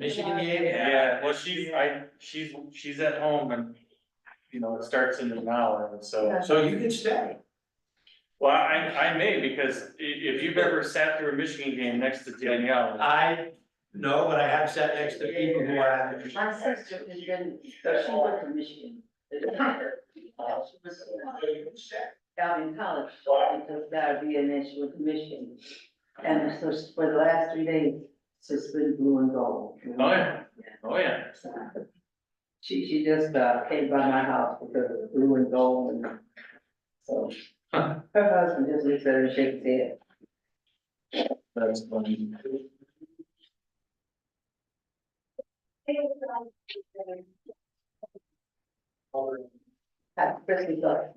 Michigan game? Yeah, well, she's at home and, you know, it starts in an hour, and so. So you can stay. Well, I may, because if you've ever sat through a Michigan game next to Danielle. No, but I have sat next to people who are. My sister has been, she went to Michigan. She was Albion College, because Albion, and then she went to Michigan. And so for the last 3 days, it's been blue and gold. Oh, yeah, oh, yeah. She just, came by my house with the blue and gold, and so. Her husband just looks at her and shakes his head. That's funny. Happy Christmas, daughter.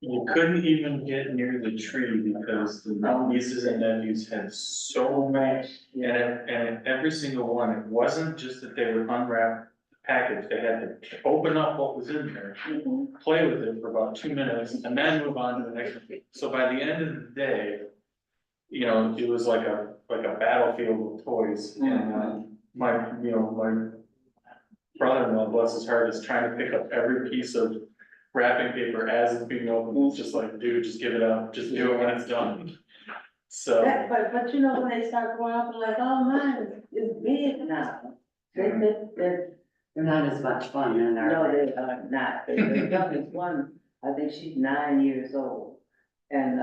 You couldn't even get near the tree because the nieces and nephews had so much, and every single one, it wasn't just that they would unwrap the package, they had to open up what was in there, play with it for about 2 minutes, and then move on to the next one. So by the end of the day, you know, it was like a battlefield of toys, and my brother-in-law, bless his heart, is trying to pick up every piece of wrapping paper as it's being opened. It's just like, dude, just give it up, just do it when it's done. So. But you know, when they start growing up, they're like, oh, mine is big now. They're not as much fun, and no, they are not. The youngest one, I think she's 9 years old. And,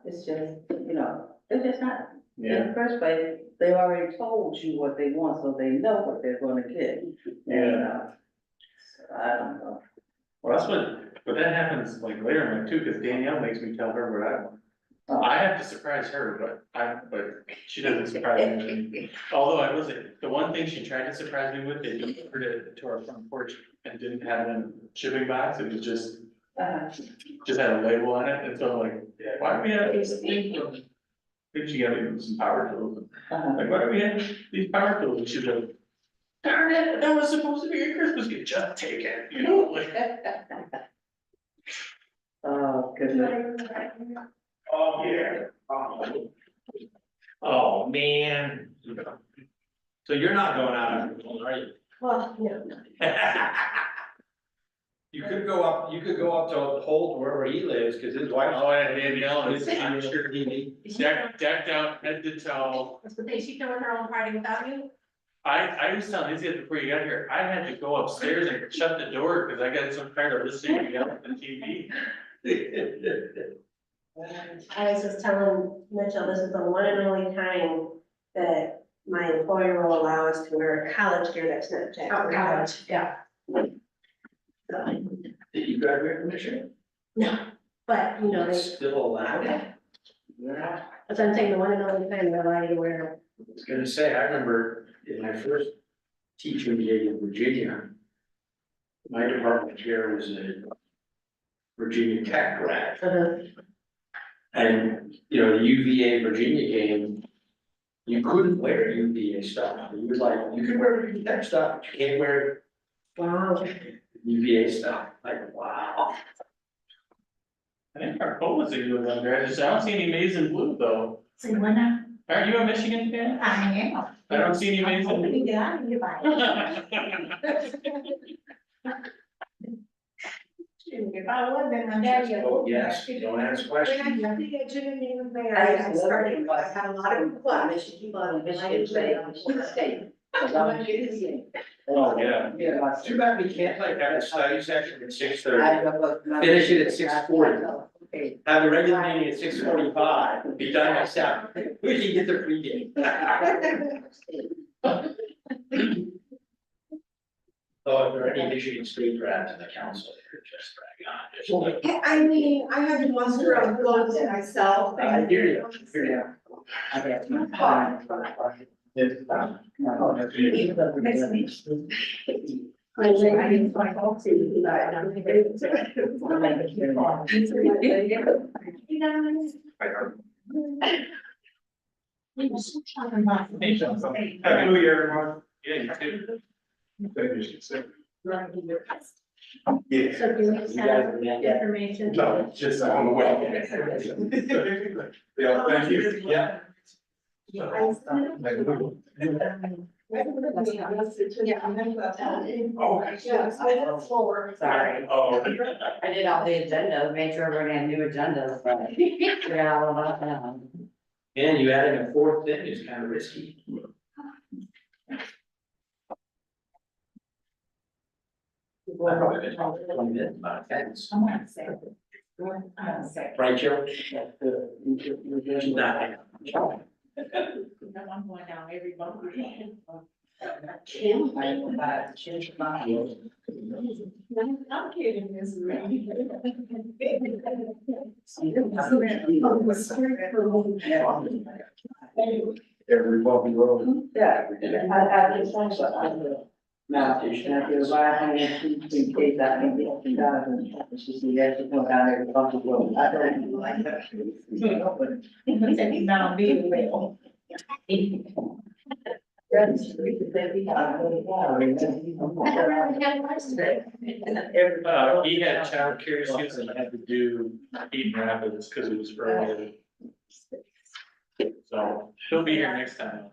it's just, you know, they're just not. In the first place, they already told you what they want, so they know what they're gonna get. And, so I don't know. Well, but that happens like later in life too, because Danielle makes me tell her what I want. I have to surprise her, but she doesn't surprise me. Although I will say, the one thing she tried to surprise me with, they delivered it to our front porch and didn't have it in a shipping box, it was just had a label on it, and so I'm like, why do we have this thing? I think she got me some power tools. Like, why do we have these power tools? And she's like, darn it, that was supposed to be a Christmas gift, just take it, you know, like. Oh, goodness. Oh, yeah. Oh, man. So you're not going out on your own, are you? Well, no. You could go up to Holt, wherever he lives, because his wife. Oh, and Danielle is TV. decked out head to toe. But they, she throwing her own party without you? I was telling Izzy before you got here, I had to go upstairs and shut the door because I got so tired of listening to yell at the TV. I was just telling Mitchell, this is the one and only time that my employer will allow us to wear college gear that's not jacket. Oh, college, yeah. Did you graduate from Michigan? No, but you know, It's still allowed? Yeah. as I'm saying, the one and only time they're allowed to wear. I was gonna say, I remember in my first teaching gig in Virginia, my department chair was a Virginia Tech grad. And, you know, the UVA Virginia game, you couldn't wear UVA stuff. It was like, you can wear Virginia Tech stuff, but you can't wear Wow. UVA stuff. Like, wow. I think our cold was a good one, I don't see any maize and blue though. So when Aren't you a Michigan fan? I am. I don't see any maize and I'm blue. hoping that I need to buy it. If I was, then my dad. Oh, yes, don't ask When I questions. got the educated there, I started, I had a lot of class. Michigan State. Oh, yeah. Yeah. Too bad we can't like have a study session at 6:30. Finish it at 6:40. Have the regular meeting at 6:45, be done by 7. We can get the pregame. So if there are any Michigan State grads in the council, they're just drag on. I mean, I had to muster up goals myself. I hear you, I hear you. I got my time. Happy New Year, everyone. Yeah, you too. Yes. So do we send information? No, just on the way. Yeah, thank you, yeah. Sorry. Oh. I did all the agendas, made sure everyone had new agendas, but forgot all about that. And you adding a fourth thing is kind of risky. I probably been talking 20 minutes about fence. Right, Joe? She's not. I'm going down every bump. I'm kidding, Miss Every bumpy road. Yeah, I just want to, now, and I feel right hand, in case I can get some dollars, and she said, yes, you come down there, bump the road. I don't even like that. He said he's not on video well. That's we could say we got a He had childcare issues and had to do Eaton Rapids because it was early. So she'll be here next time.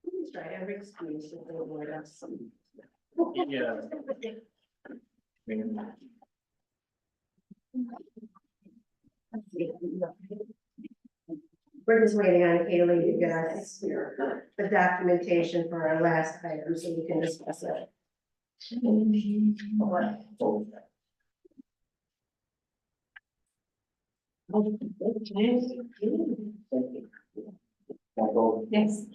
Please try every excuse to avoid us. Yeah. I mean, We're just waiting on Kaylee to get us the documentation for our last item, so we can discuss it. Yes.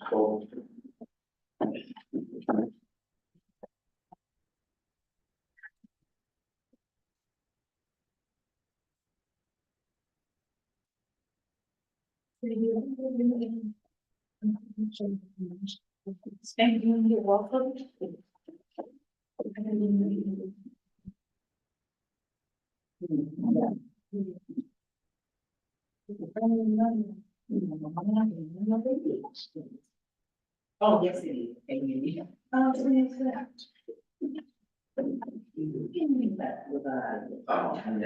Thank you, you're welcome. Oh, yes, it is. Thank you. Oh, so it's that. Oh, Oh,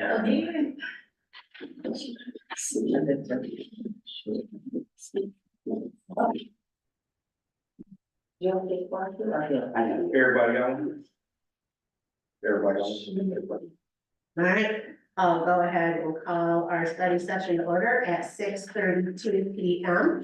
yeah. even. Everybody on? Everybody on? All right, I'll go ahead and call our study session to order at 6:32 p.m.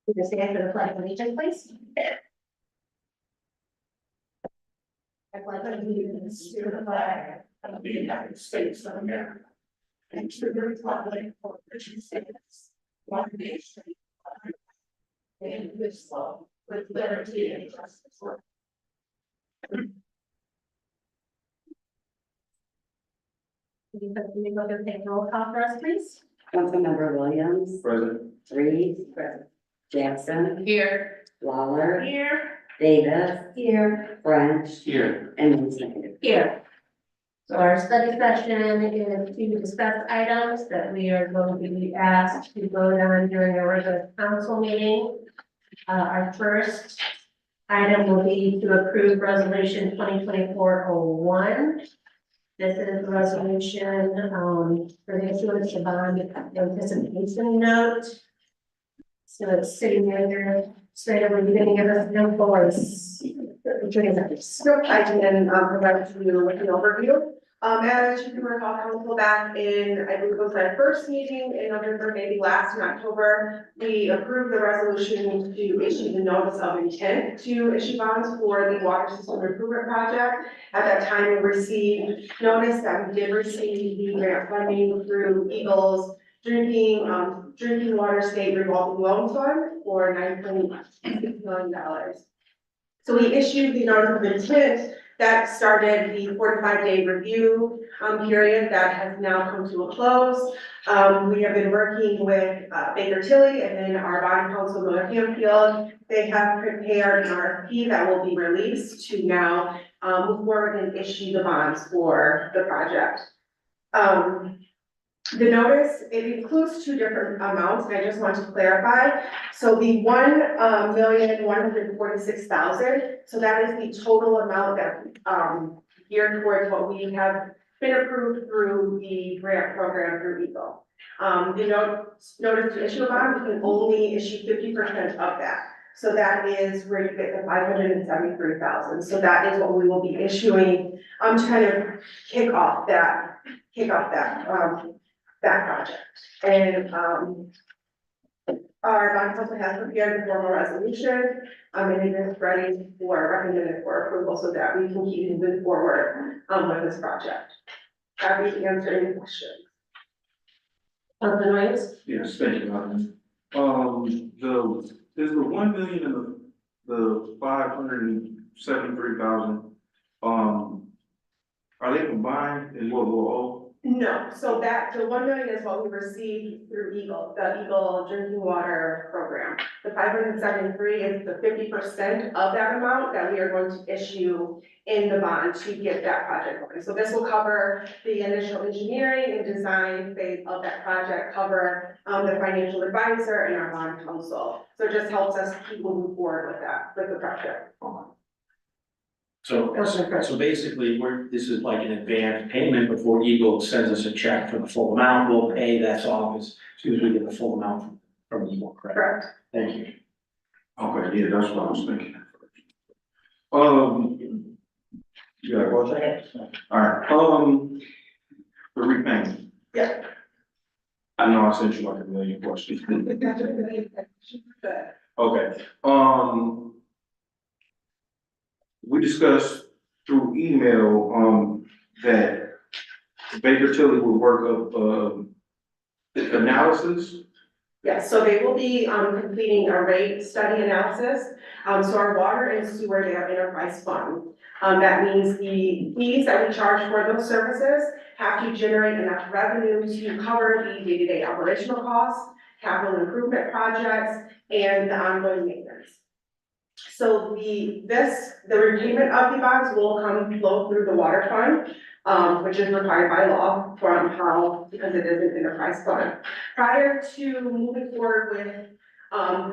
Would you stand for the pledge of allegiance, please? I pledge allegiance to the flag of the United States of America. And to the republic for which it stands, one nation. Indivisible, with liberty and justice for. Could you put the go to take roll call for us, please? Councilmember Williams, Present. Reeves, Jackson, Here. Lawler, Here. Davis, Here. French, Here. and Ms. Negative. Here. So our study session is to discuss items that we are going to be asked to vote on during our regular council meeting. Our first item will be to approve resolution 2024-01. This is a resolution, for the issuance of bond anticipation note. So it's sitting there, straight away, you're gonna give us no force. Nope, I can, provide you with an overview. As you can recall, council back in, I believe it was our first meeting in November, maybe last in October, we approved the resolution to issue the notice of intent to issue bonds for the water system improvement project. At that time, we received notice that we did receive the grant funding through Eagles drinking water state revolving loan fund for $9.6 million. So we issued the notice of intent that started the 45-day review period that has now come to a close. We have been working with Baker Tilly and then our bond counsel, Miller Canfield. They have prepared an RFP that will be released to now move forward and issue the bonds for the project. The notice, it includes two different amounts, and I just want to clarify. So the 1,146,000, so that is the total amount that, geared towards what we have been approved through the grant program through Eagle. The notice to issue a bond, we can only issue 50% of that. So that is where you get the 573,000. So that is what we will be issuing, to kind of kick off that project. And, our bond council has prepared the formal resolution, and it is ready for, recommended for approval so that we can keep moving forward, with this project. Happy to answer any questions. Councilman Williams? Yes, thank you, Madam. Is the 1 million and the 573,000, are they combined in what we'll owe? No, so that, the 1 million is what we received through Eagle, the Eagle Drinking Water Program. The 573 is the 50% of that amount that we are going to issue in the bond to get that project going. So this will cover the initial engineering and design phase of that project, cover the financial advisor and our bond counsel. So it just helps us keep moving forward with that, with the project. So basically, this is like an advance payment before Eagle sends us a check for the full amount. We'll pay that off as soon as we get the full amount from Eagle, correct? Correct. Thank you. Okay, yeah, that's what I was thinking. You got a question? Alright, the repayment. Yeah. I know I sent you like a million questions. Good. Okay, we discussed through email, that Baker Tilly would work up, analysis. Yes, so they will be completing a rate study analysis. So our water and sewer, they have enterprise fund. That means the fees that we charge for those services have to generate enough revenue to cover the day-to-day operational costs, capital improvement projects, and the ongoing maintenance. So the repayment of the bonds will flow through the water fund, which is required by law because it is an enterprise fund. Prior to moving forward with,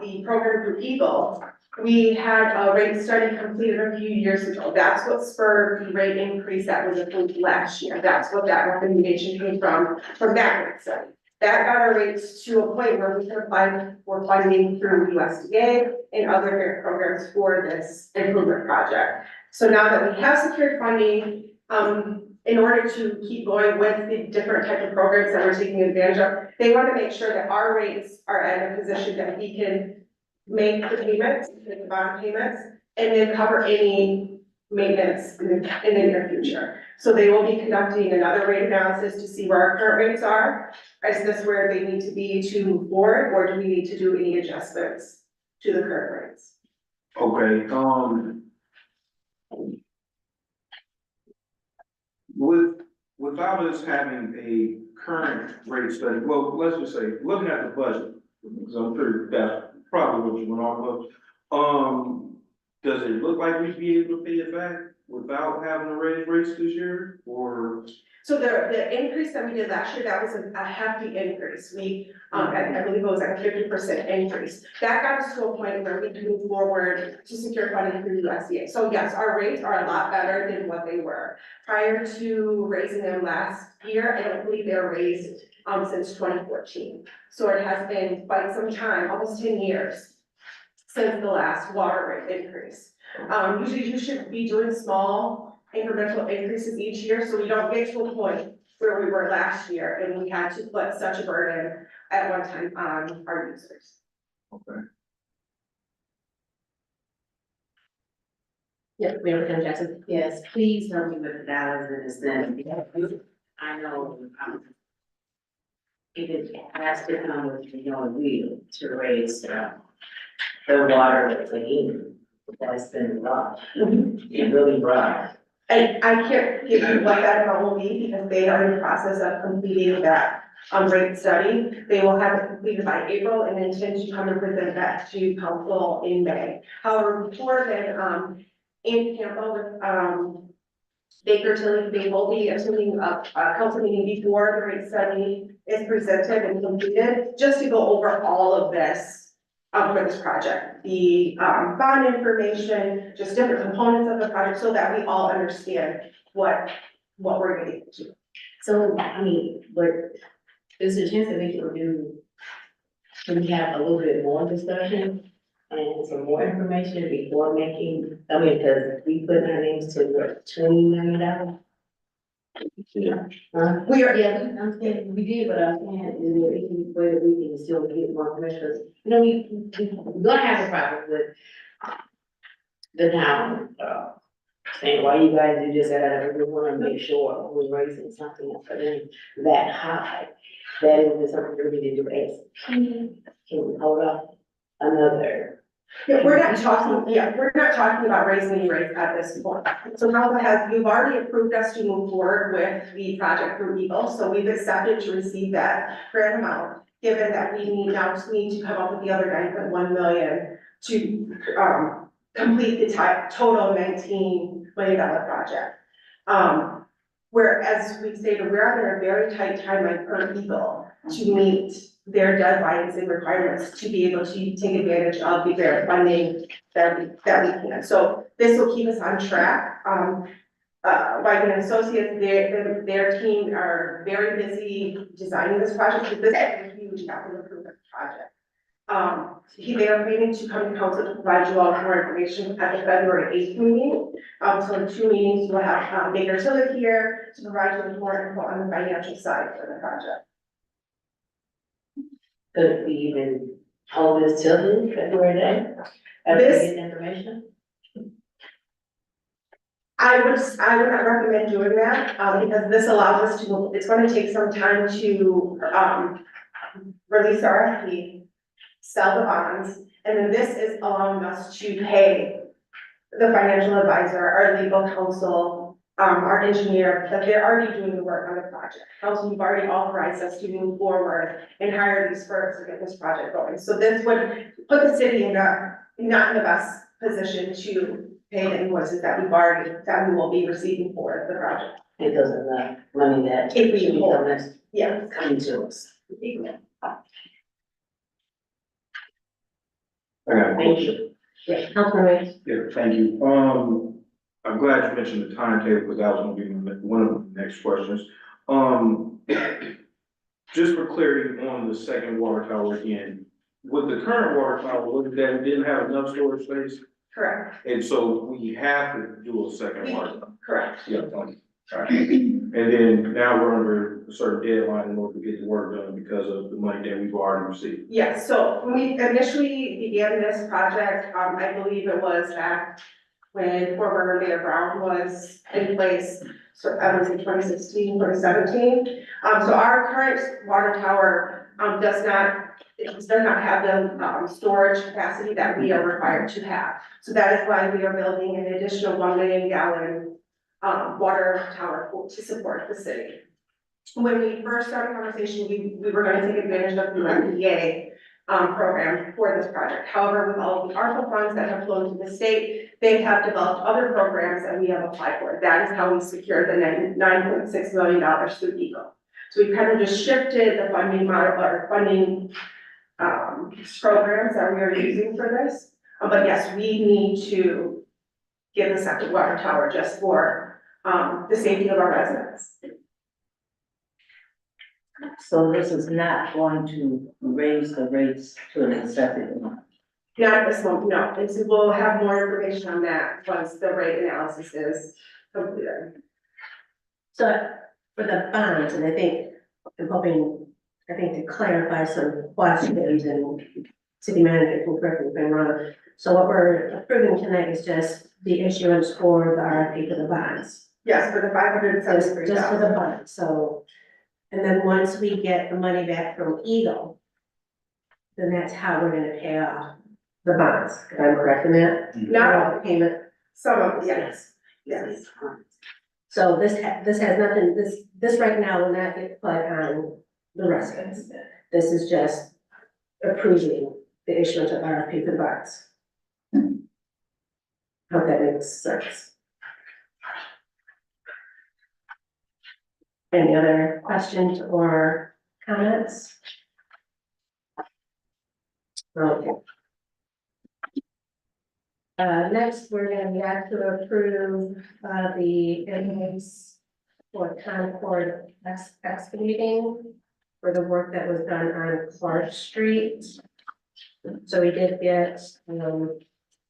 the program through Eagle, we had a rate study completed a few years ago. That's what spurred the rate increase that was approved last year. That's what that recommendation came from that rate study. That got our rates to a point where we can apply for funding through USDA and other grant programs for this improvement project. So now that we have secured funding, in order to keep going with the different type of programs that we're taking advantage of, they want to make sure that our rates are at a position that we can make the payments, the bond payments, and then cover any maintenance in the near future. So they will be conducting another rate analysis to see where our current rates are. Is this where they need to be to move forward, or do we need to do any adjustments to the current rates? Okay, without us having a current rate study, well, let's just say, looking at the budget, because I'm sure that's probably what you went off of. Does it look like we'd be able to pay it back without having to raise rates this year, or? So the increase that we did last year, that was a hefty increase. We, I believe it was like a 50% increase. That got us to a point where we can move forward to secure funding through USDA. So yes, our rates are a lot better than what they were. Prior to raising them last year, I don't believe they were raised since 2014. So it has been quite some time, almost 10 years since the last water rate increase. Usually you should be doing small incremental increases each year, so we don't get to a point where we were last year and we had to put such a burden at one time on our users. Okay. Yeah, Mayor Pro Tem Jackson. Yes, please tell me what the dollars is then, because I know, if it has to come with, wheel to raise, the water that's in, that's been rough, it really rough. I can't give you what that amount will be because they are in the process of completing that rate study. They will have it completed by April and intend to come and present that to council in May. However, before then, in Tampa with Baker Tilly, they will be attending a council meeting before the rate study is presented and completed, just to go over all of this for this project. The, bond information, just different components of the project, so that we all understand what we're getting into. So, I mean, but is there a chance that we can we have a little bit more discussion and some more information before making, I mean, because we put our names to what, $20 million? We are, Yeah, I'm saying, we did, but I'm saying, is there any way that we can still get more information? Because, you know, we're gonna have a problem with the town, saying, why you guys do this, that, we wanna make sure we're raising something for them that high. That is something we need to do as, can we hold up another? yeah, we're not talking about raising any rates at this point. So you've already approved us to move forward with the project through Eagle, so we've accepted to receive that grant amount. Given that we need to come up with the other 9.1 million to, complete the total $19 million project. Where, as we stated, we're under a very tight timeline per Eagle to meet their deadlines and requirements to be able to take advantage of the grant funding that we can. So this will keep us on track. Whiteman and Associates, their team are very busy designing this project, but this is a huge capital improvement project. They are planning to come to council to provide you all more information at the February 8th meeting. So in 2 meetings, we'll have Baker Tillich here to provide you with more info on the financial side for the project. Could we even hold this till then, February day? After we get the information? I would not recommend doing that, because this allows us to, it's gonna take some time to, release the RFP, sell the bonds, and then this is allowing us to pay the financial advisor, our legal counsel, our engineer, that they're already doing the work on the project. Also, you've already authorized us to move forward and hire these firms to get this project going. So this would put the city not in the best position to pay the invoices that we will be receiving for the project. Because of the money that If we should be hold. coming us, Yeah. coming to us. I got a Thank question. you. Yeah, Councilman. Yeah, thank you. I'm glad you mentioned the timetable, because that was gonna be one of the next questions. Just for clarity on the second water tower again, with the current water tower, was it that we didn't have enough storage space? Correct, And so we have to do a second water tower? correct. Yeah, okay. All right. And then now we're under a certain deadline in order to get the work done because of the money that we've already received. Yes, so when we initially began this project, I believe it was back when former Mayor Brown was in place, so I would say 2016, 2017. So our current water tower, does not have the, storage capacity that we are required to have. So that is why we are building an additional 1 million gallon, water tower to support the city. When we first started the conversation, we were gonna take advantage of the USDA program for this project. However, with all of the ARPA funds that have flown to the state, they have developed other programs that we have applied for. That is how we secured the $9.6 million through Eagle. So we kind of just shifted the funding model or funding programs that we are using for this. But yes, we need to get the second water tower just for the safety of our residents. So this is not going to raise the rates to an acceptable amount. Not at this moment, no, and so we'll have more information on that once the rate analysis is completed. So for the bonds, and I'm hoping to clarify some questions, and city manager can correct me if I'm wrong. So what we're approving tonight is just the issuance for the RFP for the bonds. Yes, for the Just for the $573,000. bonds, so, and then once we get the money back from Eagle, then that's how we're gonna pay off the bonds, if I'm correct in that? Not all, Payment, some of, yes, yes. so this has nothing, this right now will not get put on the residents. This is just approving the issuance of RFP for the bonds. Hope that makes sense. Any other questions or comments? Okay. Next, we're gonna be asked to approve, the invoice for Concord excavating for the work that was done on Clark Street. So we did get,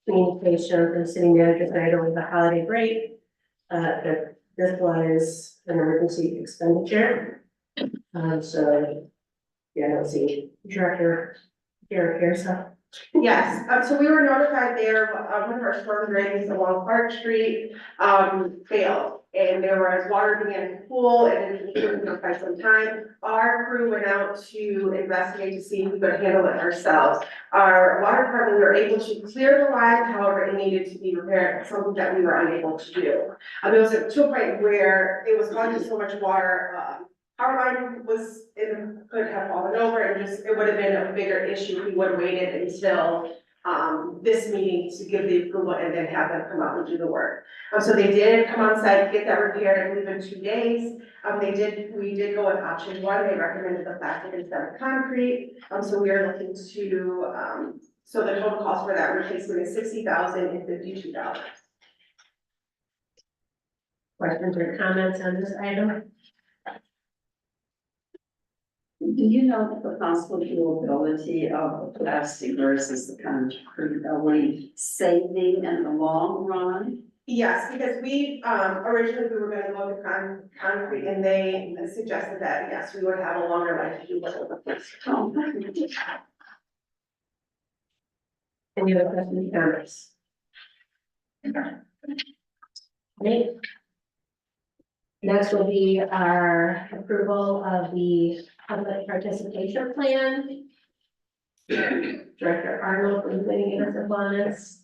communication from the city manager tonight over the holiday break, that this was an emergency expenditure. So, yeah, I don't see Director Derek here, so. Yes, so we were notified there, one of our storm drains along Park Street, failed. And there was water began to pool and it didn't for quite some time. Our crew went out to investigate to see if we could handle it ourselves. Our water department, we were able to clear the line, however, it needed to be repaired, something that we were unable to do. It was to a point where it was causing so much water, our line was, it could have fallen over and just, it would have been a bigger issue if we would have waited until this meeting to give the approval and then have them come out and do the work. So they did come on site, get that repaired, I believe in 2 days. We did go with option 1, they recommended the plastic instead of concrete. So we are looking to, so the total cost for that replacement is $60,052. Questions or comments on this item? Do you know the possible durability of the plastic versus the concrete? Are we saving in the long run? Yes, because we, originally we were gonna go with concrete and they suggested that, yes, we would have a longer life to do what we're. Oh, Any other questions or comments? Right. Next will be our approval of the public participation plan. Director Arnold, are you going to give us a bonus?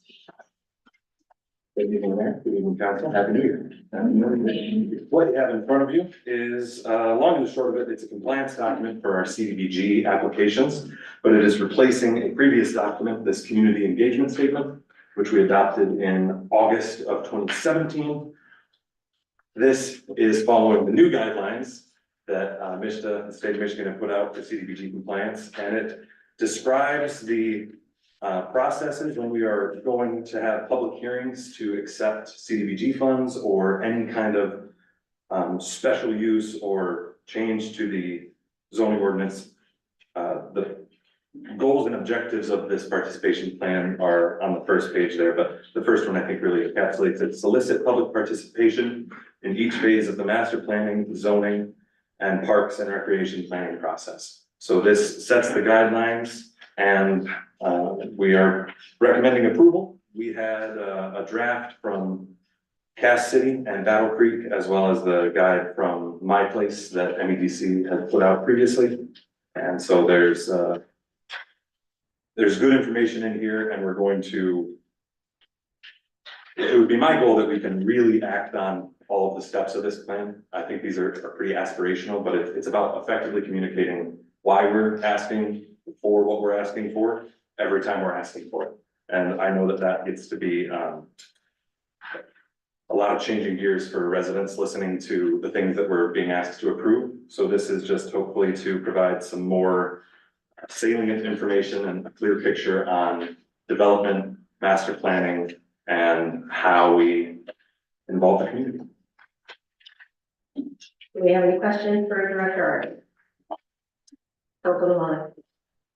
Good evening, Mayor. Good evening, Council. Happy New Year. What you have in front of you is, long and the short of it, it's a compliance document for our CDBG applications, but it is replacing a previous document, this community engagement statement, which we adopted in August of 2017. This is following the new guidelines that MISTA, the state of Michigan, have put out for CDBG compliance, and it describes the processes when we are going to have public hearings to accept CDBG funds or any kind of special use or change to the zoning ordinance. The goals and objectives of this participation plan are on the first page there, but the first one I think really encapsulates it. Solicit public participation in each phase of the master planning, zoning, and parks and recreation planning process. So this sets the guidelines and we are recommending approval. We had a draft from Cass City and Battle Creek, as well as the guide from My Place that MEDC had put out previously. And so there's good information in here, and we're going to, it would be my goal that we can really act on all of the steps of this plan. I think these are pretty aspirational, but it's about effectively communicating why we're asking for what we're asking for every time we're asking for it. And I know that that gets to be a lot of changing gears for residents listening to the things that we're being asked to approve. So this is just hopefully to provide some more salient information and a clear picture on development, master planning, and how we involve the community. Do we have any questions for Director Arnold?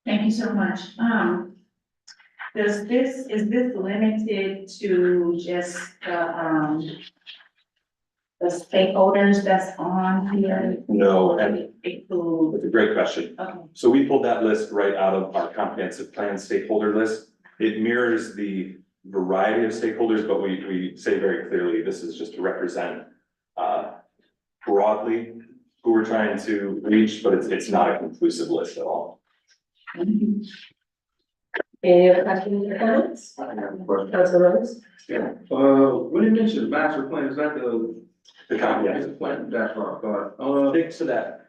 Thank you so much. Is this limited to just the stakeholders that's on here? No, and Include, it's a great question. okay, So we pulled that list right out of our comprehensive plan stakeholder list. It mirrors the variety of stakeholders, but we say very clearly, this is just to represent broadly who we're trying to reach, but it's not a conclusive list at all. Any other questions or comments? Council Rose? When you mentioned master plan, is that The comprehensive plan. that's what I thought. Sticks to that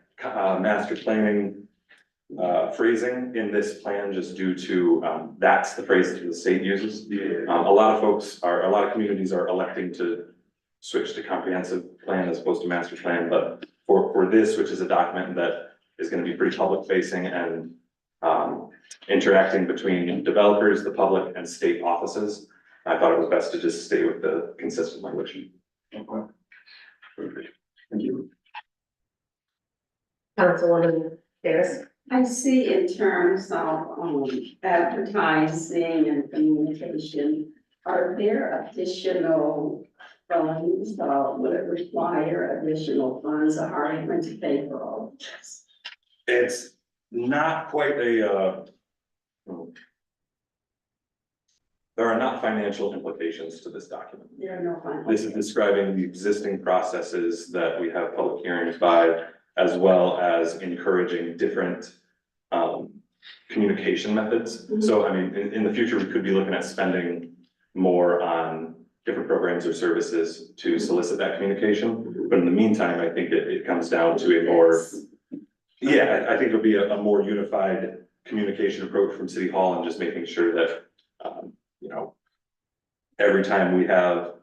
master planning phrasing in this plan just due to that's the phrase that the state uses. A lot of communities are electing to switch to comprehensive plan as opposed to master plan, but for this, which is a document that is gonna be pretty public facing and interacting between developers, the public and state offices. I thought it was best to just stay with the consistent language. Okay. Thank you. Councilwoman Davis. I see in terms of advertising and communication, are there additional funds, would it require additional funds, or are you going to pay for all of this? It's not quite a, there are not financial implications to this document. There are no funds. This is describing the existing processes that we have public hearings by, as well as encouraging different communication methods. So I mean, in the future, we could be looking at spending more on different programs or services to solicit that communication. But in the meantime, I think it comes down to a more, yeah, I think it'll be a more unified communication approach from City Hall and just making sure that, you know, every time we have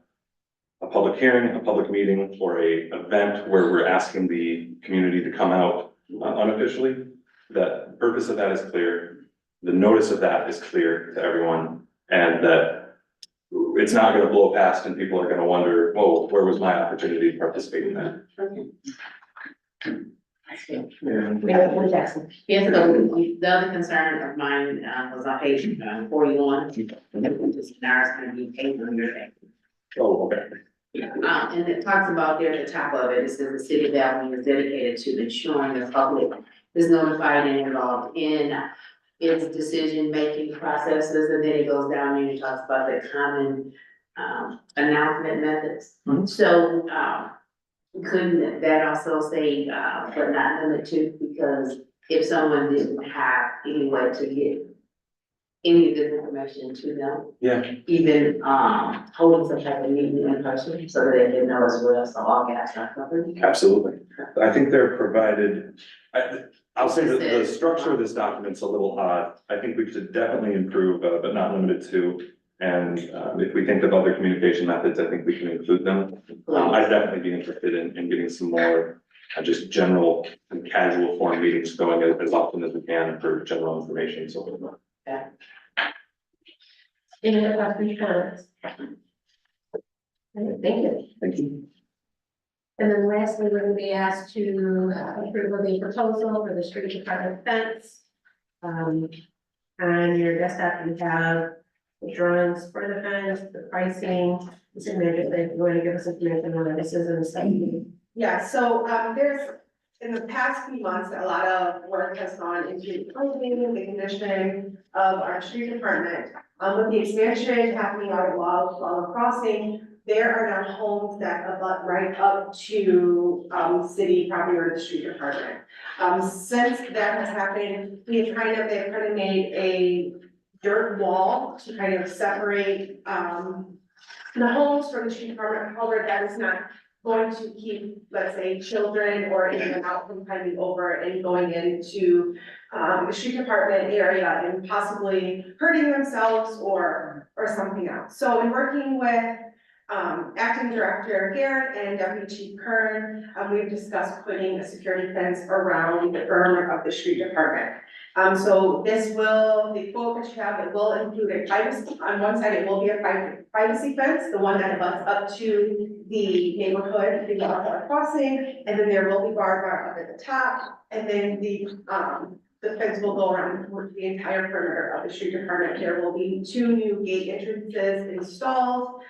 a public hearing, a public meeting, or a event where we're asking the community to come out unofficially, that the purpose of that is clear, the notice of that is clear to everyone, and that it's not gonna blow past and people are gonna wonder, oh, where was my opportunity to participate in that? Mayor Jackson. Yes, the other concern of mine, was on page 41. Now it's gonna be 800. Oh, okay. And it talks about there at the top of it, it says the city of Albion is dedicated to ensuring the public is notified and involved in its decision-making processes, and then it goes down and it talks about the common, announcement methods. So, couldn't that also say, but not limited to, because if someone didn't have any way to get any of this information to them, Yeah, even, holding some type of meeting in person, so that they can know as well, so all gas are covered. absolutely. I think they're provided, I'll say that the structure of this document's a little odd. I think we could definitely improve, but not limited to. And if we think of other communication methods, I think we can include them. I'd definitely be interested in getting some more just general and casual form meetings going as often as we can for general information, so. Any other questions, comments? Okay, thank you. Thank you. And then lastly, we're gonna be asked to approve the proposal for the street department fence. On your desktop, you have the drawings for the fence, the pricing, the signature, if you want to give us information on this is in the second. Yeah, so, there's, in the past few months, a lot of work has gone into improving the condition of our street department. With the expansion happening out of Walla Crossing, there are now homes that abut right up to, city property or the street department. Since that has happened, they've kind of made a dirt wall to kind of separate, the homes from the street department. However, that is not going to keep, let's say, children or anyone out from climbing over and going into the street department area and possibly hurting themselves or something else. So in working with Acting Director Garrett and Deputy Chief Kern, we've discussed putting a security fence around the perimeter of the street department. So this will, the quote that you have, it will include a privacy, on one side, it will be a privacy fence, the one that abuts up to the neighborhood, the Walla Crossing, and then there will be barbed wire up at the top, and then the fence will go around the entire perimeter of the street department. There will be 2 new gate entrances installed.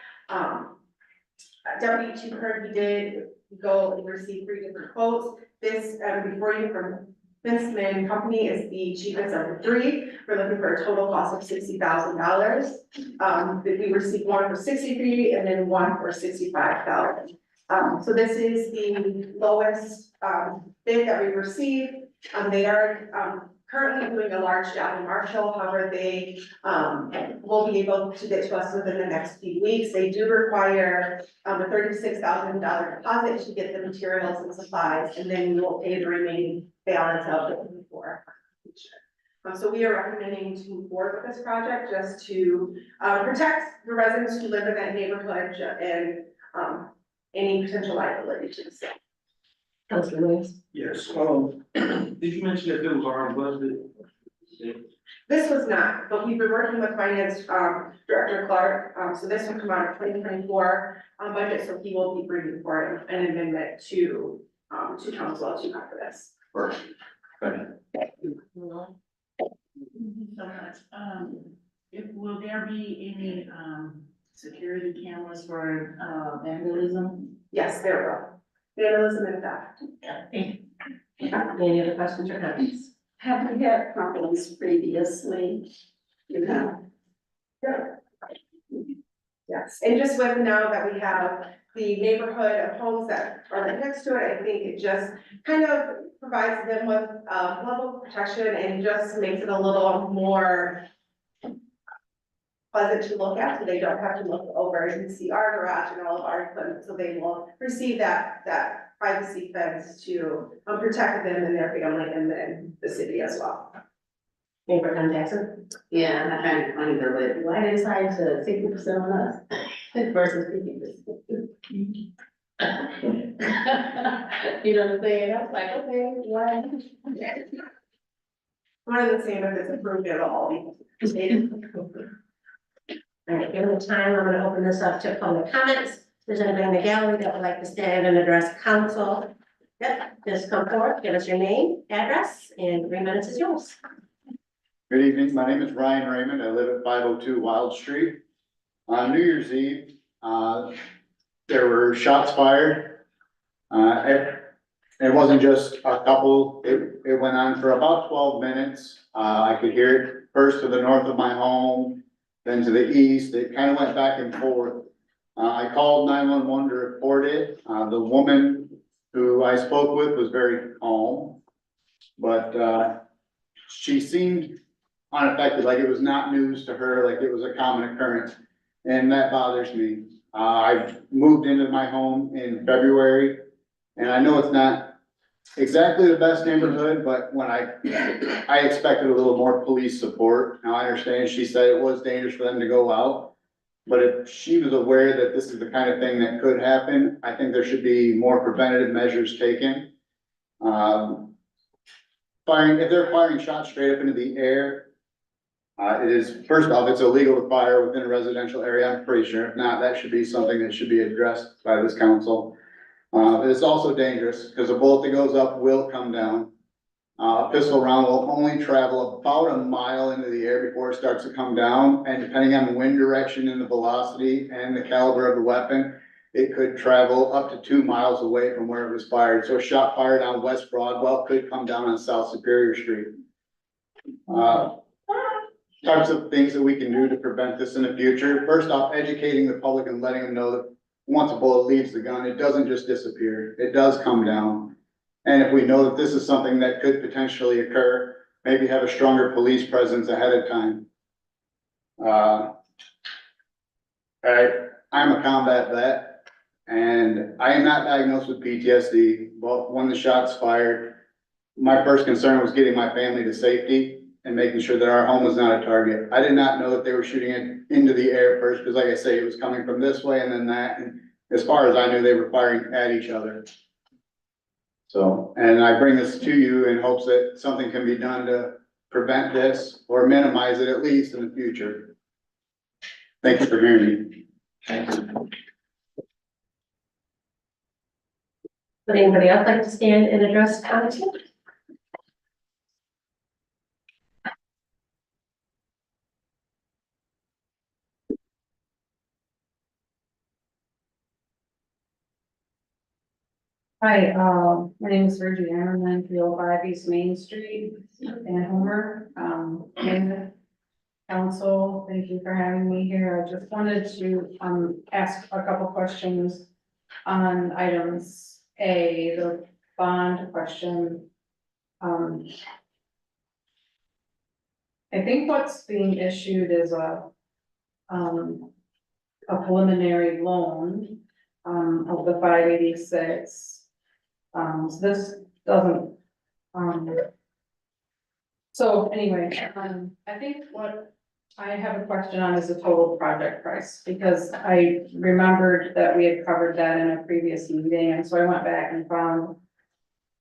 Deputy Chief Kern, he did go and receive 3 different quotes. This, before you from Fenceman Company is the cheapest of the 3. We're looking for a total cost of $60,000. We received one for $63,000 and then one for $65,000. So this is the lowest bid that we received. They are currently doing a large job in Marshall. However, they will be able to get to us within the next few weeks. They do require a $36,000 deposit to get the materials and supplies, and then we will pay the remaining balance of it before completion. So we are recommending to move forward with this project just to protect the residents who live in that neighborhood and any potential liability to the city. Councilor Williams. Yes, did you mention that it was already budgeted? This was not, but we've been working with Finance, Director Clark, so this will come out of 2024 budget, so he will be bringing forward an amendment to council to cover this. Perfect. Thank you. So much. Will there be any, security cameras for, vandalism? Yes, there will. Vandalism and theft. Any other questions or comments? Have we had problems previously? You know, Yes, and just with now that we have the neighborhood of homes that are right next to it, I think it just kind of provides them with level of protection and just makes it a little more pleasant to look at, so they don't have to look over and see our garage and all of our equipment, so they will receive that privacy fence to protect them and their family and then the city as well. Member Tom Jackson. Yeah, I find it funny though, but why they decide to 60% on us versus 50%? You know what I'm saying? I was like, okay, why? One of the same if it's approved at all. All right, given the time, I'm gonna open this up to public comments. If there's anybody in the gallery that would like to stand and address council, yep, just come forward, give us your name, address, and 3 minutes is yours. Good evening, my name is Ryan Raymond, I live at 502 Wild Street. On New Year's Eve, there were shots fired. It wasn't just a couple, it went on for about 12 minutes. I could hear it first to the north of my home, then to the east, it kind of went back and forth. I called 911 to report it. The woman who I spoke with was very calm, but she seemed unaffected, like it was not news to her, like it was a common occurrence. And that bothers me. I moved into my home in February, and I know it's not exactly the best neighborhood, but when I expected a little more police support. Now I understand she said it was dangerous for them to go out, but if she was aware that this is the kind of thing that could happen, I think there should be more preventative measures taken. If they're firing shots straight up into the air, it is, first off, it's illegal to fire within a residential area, I'm pretty sure. If not, that should be something that should be addressed by this council. It's also dangerous because a bullet that goes up will come down. A pistol round will only travel about a mile into the air before it starts to come down, and depending on the wind direction and the velocity and the caliber of the weapon, it could travel up to 2 miles away from where it was fired. So a shot fired on West Broadwell could come down on South Superior Street. Types of things that we can do to prevent this in the future. First off, educating the public and letting them know that once a bullet leaves the gun, it doesn't just disappear. It does come down. And if we know that this is something that could potentially occur, maybe have a stronger police presence ahead of time. I'm a combat vet, and I am not diagnosed with PTSD, but when the shots fired, my first concern was getting my family to safety and making sure that our home was not a target. I did not know that they were shooting it into the air first, because like I say, it was coming from this way and then that, and as far as I knew, they were firing at each other. So, and I bring this to you in hopes that something can be done to prevent this or minimize it at least in the future. Thank you for hearing me. Would anybody else like to stand and address council? Hi, my name is Virginia, I'm 905 East Main Street in Homer. And council, thank you for having me here. I just wanted to, ask a couple questions on items A, the bond question. I think what's being issued is a preliminary loan, of the 586. So this doesn't, so anyway, I think what I have a question on is the total project price, because I remembered that we had covered that in a previous meeting, and so I went back and found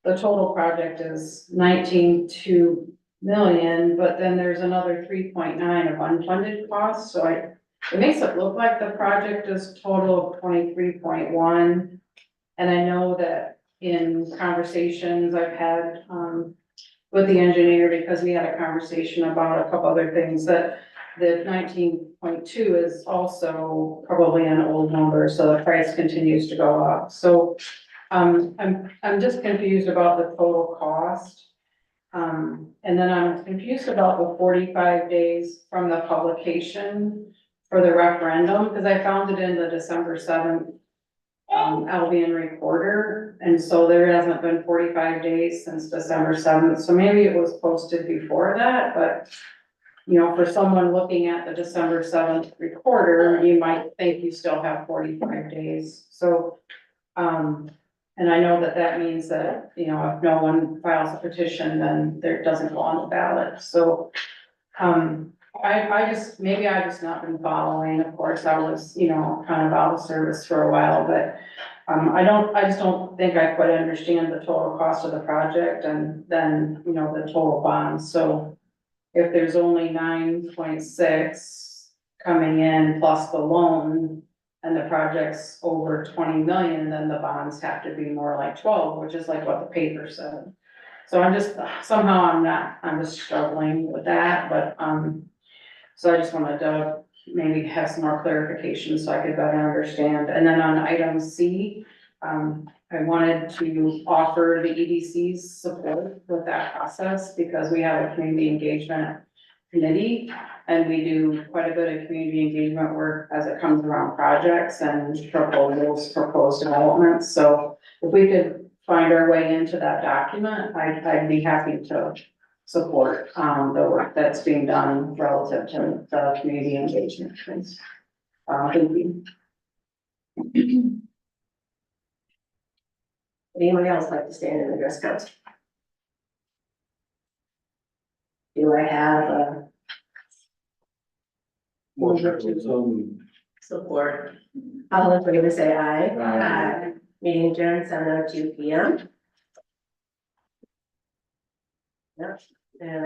the total project is 19.2 million, but then there's another 3.9 of unfunded costs, so it makes it look like the project is total of 23.1. And I know that in conversations I've had, with the engineer, because we had a conversation about a couple other things, that the 19.2 is also probably an old number, so the price continues to go up. So, I'm just confused about the total cost. And then I'm confused about the 45 days from the publication for the referendum, because I found it in the December 7th Albion recorder, and so there hasn't been 45 days since December 7th, so maybe it was posted before that, but you know, for someone looking at the December 7th recorder, you might think you still have 45 days, so and I know that that means that, you know, if no one files a petition, then there doesn't go on the ballot, so I just, maybe I just not been following, of course, I was, you know, kind of out of service for a while, but I just don't think I quite understand the total cost of the project and then, you know, the total bonds, so if there's only 9.6 coming in plus the loan and the project's over 20 million, then the bonds have to be more like 12, which is like what the paper said. So I'm just, somehow I'm just struggling with that, but, so I just wanted to maybe have some more clarification so I could better understand. And then on item C, I wanted to offer the EDC's support with that process because we have a community engagement committee and we do quite a bit of community engagement work as it comes around projects and proposals, proposed developments. So if we could find our way into that document, I'd be happy to support, the work that's being done relative to the community engagement. Thank you. Anyone else like to stand and address council? Do I have a motion to support? All in favor, say aye. Aye. Meeting adjourned 7:02 PM. Yep. And